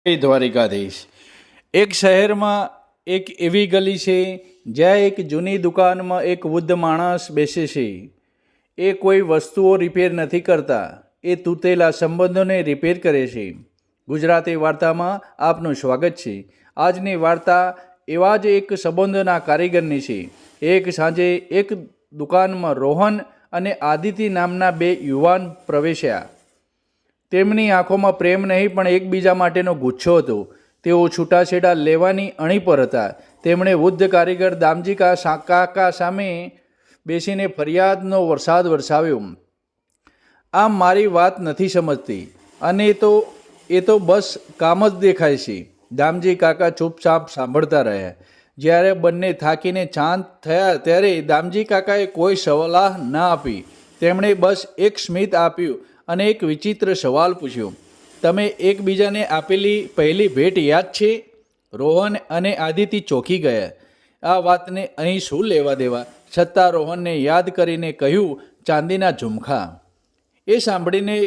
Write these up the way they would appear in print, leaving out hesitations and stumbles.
જય દ્વારિકાધીશ। એક શહેરમાં એક એવી ગલી છે જ્યાં એક જૂની દુકાનમાં એક વૃદ્ધ માણસ બેસે છે। એ કોઈ વસ્તુઓ રિપેર નથી કરતા, એ તૂટેલા સંબંધોને રિપેર કરે છે। ગુજરાતી વાર્તામાં આપનું સ્વાગત છે। આજની વાર્તા એવા જ એક સંબંધોના કારીગરની છે। એક સાંજે એક દુકાનમાં રોહન અને આદિતિ નામના બે યુવાન પ્રવેશ્યા। તેમની આંખોમાં પ્રેમ નહીં પણ એકબીજા માટેનો ગુસ્સો હતો। તેઓ છૂટાછેડા લેવાની અણી પર હતા। તેમણે વૃદ્ધ કારીગર દામજી કાકા સામે બેસીને ફરિયાદનો વરસાદ વરસાવ્યો। આમ મારી વાત નથી સમજતી અને એ તો બસ કામ જ દેખાય છે। દામજી કાકા ચૂપચાપ સાંભળતા રહ્યા। જ્યારે બંને થાકીને શાંત થયા ત્યારે દામજી કાકાએ કોઈ સલાહ ના આપી। તેમણે બસ એક સ્મિત આપ્યું અને એક વિચિત્ર સવાલ પૂછ્યો, તમે એકબીજાને આપેલી પહેલી ભેટ યાદ છે? રોહન અને આદિતિ ચોંકી ગયા। આ વાતને અહીં શું લેવા દેવા? છતાં રોહનને યાદ કરીને કહ્યું, ચાંદીના ઝુમખા। એ સાંભળીને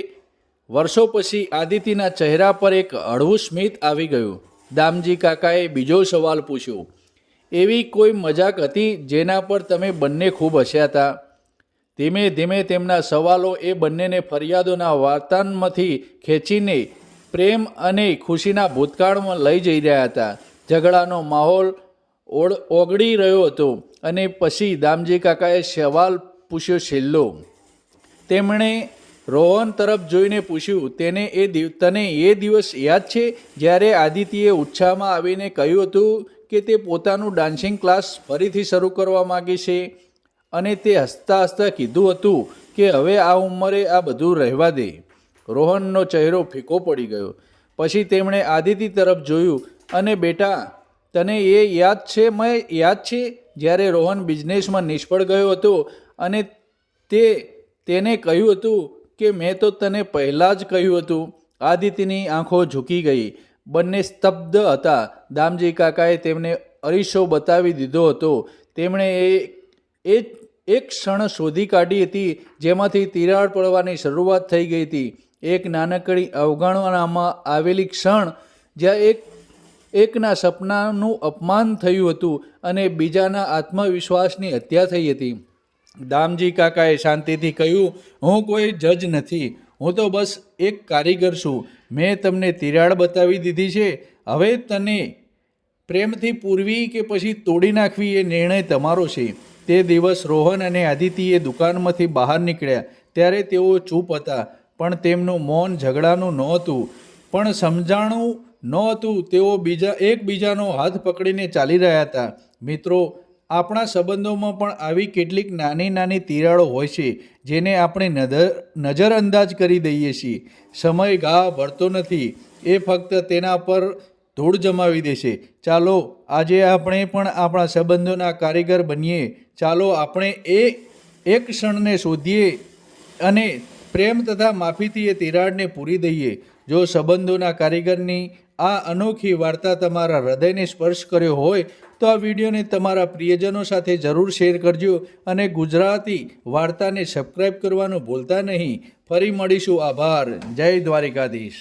વર્ષો પછી આદિતિના ચહેરા પર એક હળવું સ્મિત આવી ગયું। દામજી કાકાએ બીજો સવાલ પૂછ્યો, એવી કોઈ મજાક હતી જેના પર તમે બંને ખૂબ હસ્યા હતા? ધીમે ધીમે તેમના સવાલો એ બંનેને ફરિયાદોના વાર્તામાંથી ખેંચીને પ્રેમ અને ખુશીના ભૂતકાળમાં લઈ જઈ રહ્યા હતા। ઝઘડાનો માહોલ ઓગળી રહ્યો હતો અને પછી દામજી કાકાએ સવાલ પૂછ્યો છેલ્લો। તેમણે રોહન તરફ જોઈને પૂછ્યું, તને એ દિવસ યાદ છે જ્યારે આદિતિએ ઉત્સાહમાં આવીને કહ્યું હતું કે તે પોતાનું ડાન્સિંગ ક્લાસ ફરીથી શરૂ કરવા માગે છે અને તે હસતા હસતા કીધું હતું કે હવે આ ઉંમરે આ બધું રહેવા દે? રોહનનો ચહેરો ફીકો પડી ગયો। પછી તેમણે આદિતિ તરફ જોયું અને બેટા, તને એ યાદ છે જ્યારે રોહન બિઝનેસમાં નિષ્ફળ ગયો હતો અને તેને કહ્યું હતું કે મેં તો તને પહેલાં જ કહ્યું હતું? આદિતિની આંખો ઝૂકી ગઈ। બંને સ્તબ્ધ હતા। દામજી કાકાએ તેમને અરીસો બતાવી દીધો હતો। તેમણે એક ક્ષણ શોધી કાઢી હતી જેમાંથી તિરાડ પડવાની શરૂઆત થઈ ગઈ હતી। એક નાનકડી અવગણવામાં આવેલી ક્ષણ જ્યાં એકના સપનાનું અપમાન થયું હતું અને બીજાના આત્મવિશ્વાસની હત્યા થઈ હતી। દામજી કાકાએ શાંતિથી કહ્યું, હું કોઈ જજ નથી, હું તો બસ એક કારીગર છું। મેં તમને તિરાડ બતાવી દીધી છે, હવે તને પ્રેમથી પૂરવી કે પછી તોડી નાખવી એ નિર્ણય તમારો છે। તે દિવસ રોહન અને આદિતિએ દુકાનમાંથી બહાર નીકળ્યા ત્યારે તેઓ ચૂપ હતા, પણ તેમનું મૌન ઝઘડાનું નહોતું પણ સમજાણું નહોતું। તેઓ એકબીજાનો હાથ પકડીને ચાલી રહ્યા હતા। મિત્રો, આપણા સંબંધોમાં પણ આવી કેટલીક નાની નાની તિરાડો હોય છે જેને આપણે નજરઅંદાજ કરી દઈએ છીએ। સમય ઘા ભરતો નથી, એ ફક્ત તેના પર ધૂળ જમાવી દેશે। ચાલો આજે આપણે પણ આપણા સંબંધોના કારીગર બનીએ। ચાલો આપણે એક ક્ષણને શોધીએ અને પ્રેમ તથા માફીથી એ તિરાડને પૂરી દઈએ। જો સંબંધોના કારીગરની આ અનોખી વાર્તા તમારા હૃદયને સ્પર્શ કર્યો હોય તો આ વિડીયોને તમારા પ્રિયજનો સાથે જરૂર શેર કરજો અને ગુજરાતી વાર્તાને સબસ્ક્રાઈબ કરવાનું ભૂલતા નહીં। ફરી મળીશું। આભાર। જય દ્વારિકાધીશ।